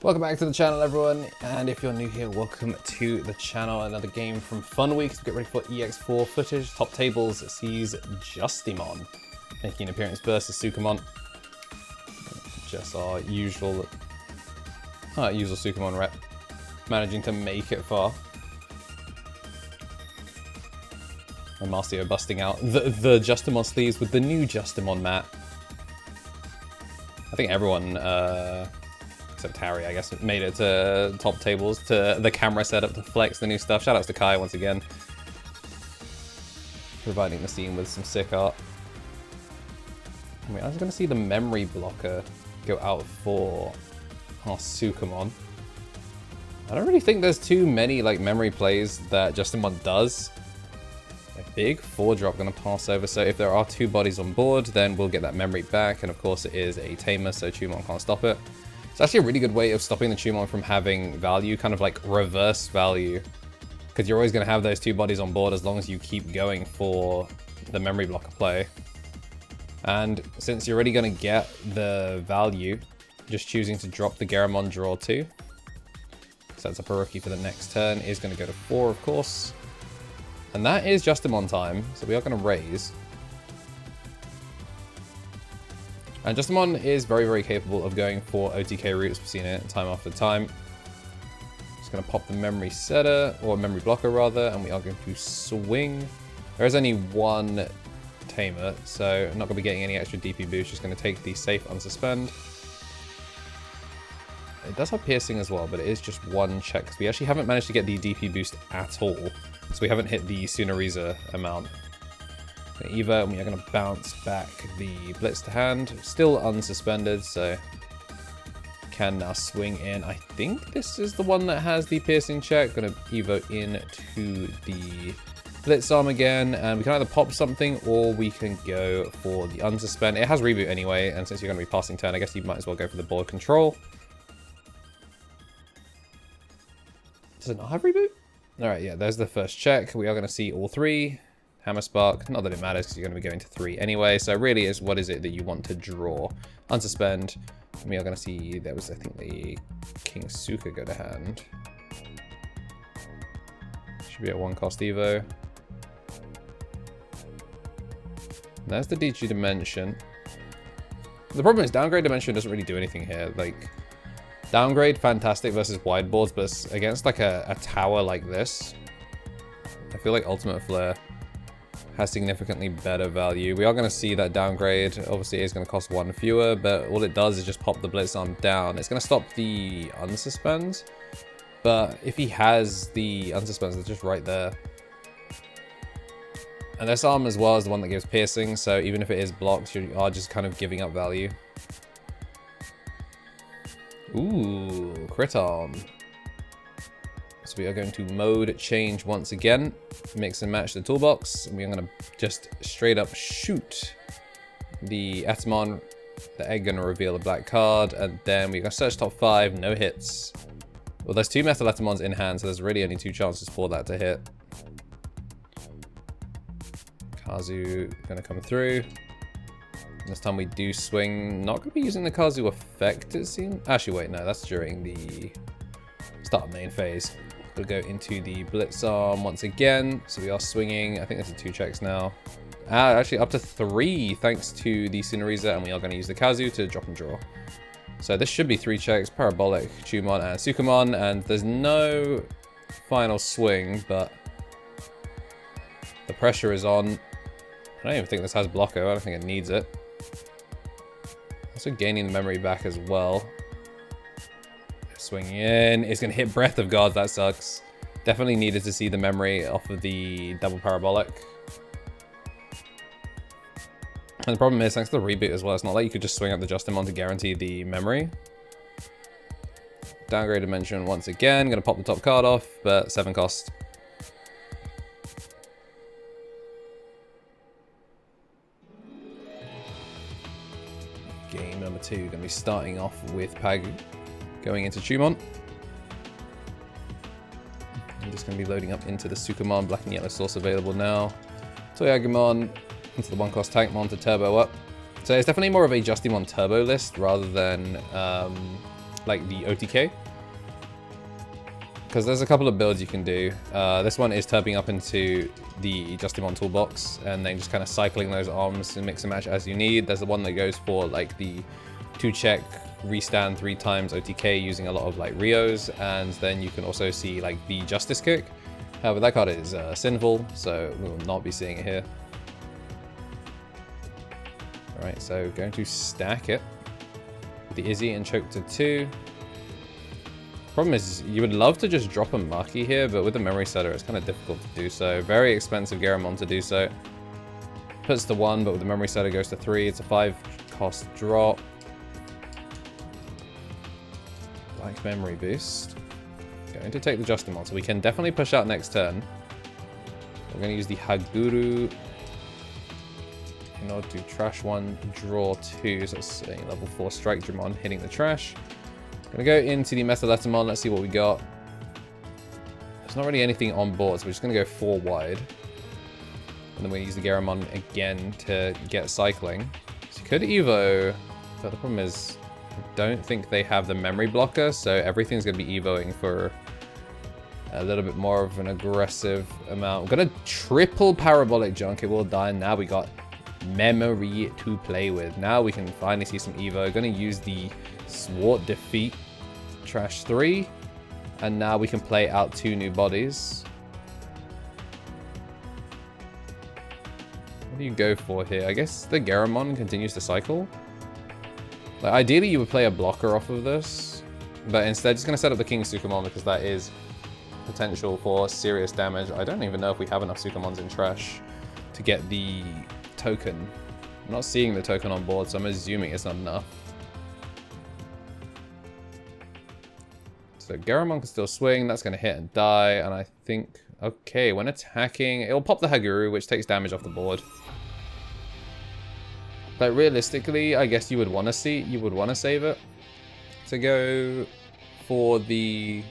Welcome back to the channel, everyone, and if you're new here, welcome to the channel. Another game from Fun Week. Get ready for EX4 footage. Top tables sees Justimon making an appearance versus Sukamon. Just our usual Sukamon rep, managing to make it far. And Marcio busting out the Justimon sleeves with the new Justimon mat. I think everyone, except Harry, I guess, made it to top tables, to the camera setup to flex the new stuff. Shoutouts to Kai once again, providing the scene with some sick art. I mean, I was going to see the memory blocker go out for our Sukamon. I don't really think there's too many like memory plays that Justimon does. A big 4-drop going to pass over, so if there are 2 bodies on board, then we'll get that memory back, and of course it is a tamer, so Tumon can't stop it. It's actually a really good way of stopping the Tumon from having value, kind of like reverse value, because you're always going to have those 2 bodies on board as long as you keep going for the memory blocker play. And since you're already going to get the value, just choosing to drop the gaogamon draw 2 sets up a rookie for the next turn, is going to go to 4, of course. And that is Justimon time, so we are going to raise. And Justimon is very, very capable of going for OTK routes. We've seen it time after time. Just going to pop the memory setter, or memory blocker rather, and we are going to swing. There is only 1 tamer, so I'm not going to be getting any extra DP boost. Just going to take the safe unsuspend. It does have piercing as well, but it is just 1 check, because we actually haven't managed to get the DP boost at all. So we haven't hit the Sunariza amount. Eva, and we are going to bounce back the Blitz to hand. Still unsuspended, so can now swing in. I think this is the one that has the piercing check. Going to Evo into the Blitz arm again, and we can either pop something or we can go for the unsuspend. It has reboot anyway, and since you're going to be passing turn, I guess you might as well go for the board control. Does it not have reboot? Alright, yeah, there's the first check. We are going to see all 3. Hammer Spark, not that it matters because you're going to be going to 3 anyway. So really is what is it that you want to draw? Unsuspend. And we are going to see, there was I think the King Suka go to hand. Should be at 1 cost Evo. And there's the DG Dimension. The problem is downgrade Dimension doesn't really do anything here. Like, downgrade, fantastic versus wide boards, but against like a tower like this, I feel like Ultimate Flare has significantly better value. We are going to see that downgrade. Obviously, it is going to cost 1 fewer, but all it does is just pop the Blitz arm down. It's going to stop the unsuspends, but if he has the unsuspends, they're just right there. And this arm as well is the one that gives piercing, so even if it is blocked, you are just kind of giving up value. Ooh, crit arm. So we are going to mode change once again, mix and match the toolbox, and we are going to just straight up shoot the Atamon, the egg going to reveal a black card, and then we're going to search top 5, no hits. Well, there's 2 Metal Atamons in hand, so there's really only 2 chances for that to hit. Kazu going to come through. This time we do swing, not going to be using the Kazu effect, it seems. Actually, wait, no, that's during the start of main phase. We'll go into the Blitz arm once again. So we are swinging. I think there's 2 checks now. Actually, up to 3 thanks to the Sunariza, and we are going to use the Kazu to drop and draw. So this should be 3 checks, Parabolic, Tumon, and Sukamon, and there's no final swing, but the pressure is on. I don't even think this has blocker. I don't think it needs it. Also gaining the memory back as well. Swinging in. It's going to hit Breath of God. That sucks. Definitely needed to see the memory off of the double parabolic. And the problem is, thanks to the reboot as well, it's not like you could just swing up the Justimon to guarantee the memory. Downgrade Dimension once again. Going to pop the top card off, but 7 cost. Game number 2, going to be starting off with Pag going into Tumon. I'm just going to be loading up into the Sukamon, black and yellow source available now. Gaogamon into the 1-cost Tankmon to turbo up. So it's definitely more of a Justimon turbo list rather than like the OTK. Because there's a couple of builds you can do. This one is turbing up into the Justimon Toolbox and then just kind of cycling those arms and mix and match as you need. There's the one that goes for like the 2-check restand 3 times OTK using a lot of like Rios, and then you can also see like the Justice Kick. However, that card is sinful, so we will not be seeing it here. Alright, so going to stack it with the Izzy and choke to 2. Problem is, you would love to just drop a Maki here, but with the memory setter, it's kind of difficult to do so. Very expensive gaogamon to do so. Puts to 1, but with the memory setter goes to 3. It's a 5 cost drop. Black memory boost. Going to take the Justimon, so we can definitely push out next turn. We're going to use the Haguru in order to trash 1, draw 2. So it's a level 4 strike Dramon hitting the trash. Gonna go into the Metalettamon, let's see what we got. There's not really anything on board, so we're just gonna go 4 wide. And then we use the gaogamon again to get cycling. So you could Evo, but the problem is, I don't think they have the memory blocker, so everything's gonna be Evoing for a little bit more of an aggressive amount. We're gonna triple Parabolic Junk, it will die, and now we got memory to play with. Now we can finally see some Evo. Gonna use the Swart Defeat, trash 3, and now we can play out 2 new bodies. What do you go for here? I guess the gaogamon continues to cycle. Like, ideally you would play a blocker off of this, but instead just gonna set up the King Sukamon because that is potential for serious damage. I don't even know if we have enough Sukamons in trash to get the token. I'm not seeing the token on board, so I'm assuming it's not enough. So gaogamon can still swing, that's going to hit and die, and I think, okay, when attacking, it'll pop the Haguru, which takes damage off the board. But realistically, I guess you would want to save it to go for the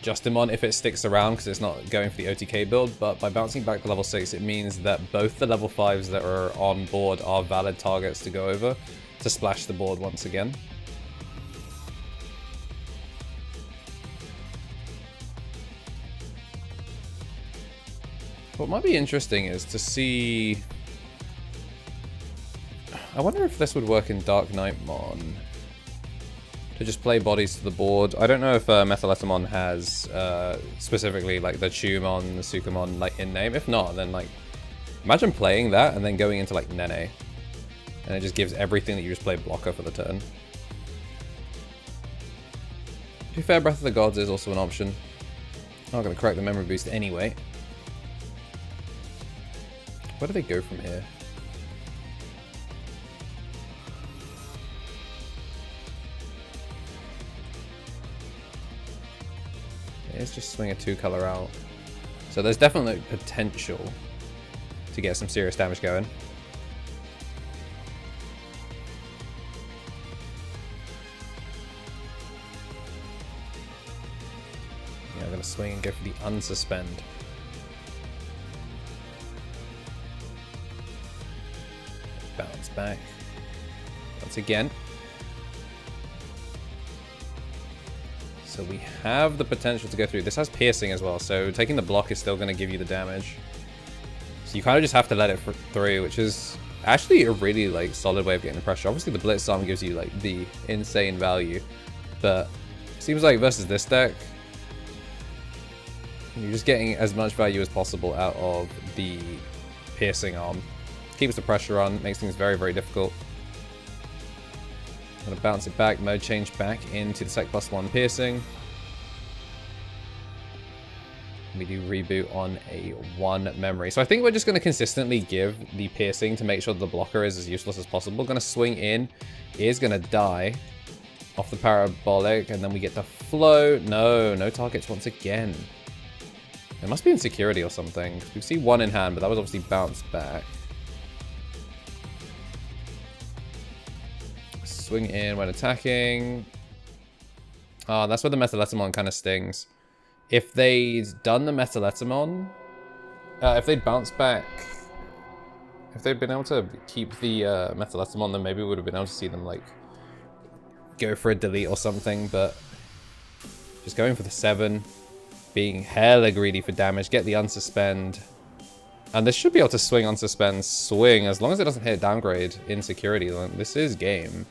Justimon if it sticks around, because it's not going for the OTK build, but by bouncing back to level 6, it means that both the level 5s that are on board are valid targets to go over to splash the board once again. What might be interesting is to see... I wonder if this would work in Dark Knightmon. To just play bodies to the board. I don't know if Metalettamon has specifically like the Tumon, the Sukamon like in name. If not, then like imagine playing that and then going into like Nene. And it just gives everything that you just play blocker for the turn. To be fair, Breath of the Gods is also an option. I'm not going to correct the memory boost anyway. Where do they go from here? Let's just swing a 2-color out. So there's definitely potential to get some serious damage going. Yeah, I'm going to swing and go for the unsuspend. Bounce back. Once again. So we have the potential to go through. This has piercing as well, so taking the block is still going to give you the damage. So you kind of just have to let it through, which is actually a really like solid way of getting the pressure. Obviously the Blitz Arm gives you like the insane value, but it seems like versus this deck, you're just getting as much value as possible out of the piercing arm. Keeps the pressure on, makes things very, very difficult. I'm gonna bounce it back, mode change back into the Sec +1 piercing. We do reboot on a 1 memory. So I think we're just gonna consistently give the piercing to make sure the blocker is as useless as possible. Gonna swing in, is gonna die off the parabolic, and then we get the flow. No targets once again. It must be insecurity or something. We see 1 in hand, but that was obviously bounced back. Swing in when attacking. Oh, that's where the Metalettamon kind of stings. If they'd done the Metalettamon, if they'd bounced back, if they'd been able to keep the Metalettamon, then maybe we would have been able to see them like go for a delete or something, but just going for the 7, being hella greedy for damage, get the unsuspend. And this should be able to swing, unsuspend, swing, as long as it doesn't hit downgrade in security. This is game.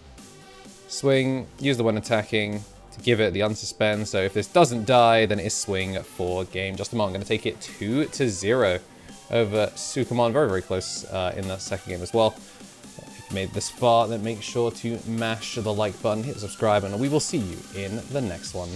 Swing, use the one attacking to give it the unsuspend. So if this doesn't die, then it is swing for game. Justimon going to take it 2-0 over Sukamon. Very, very close in the second game as well. If you made this far, then make sure to mash the like button, hit subscribe, and we will see you in the next one.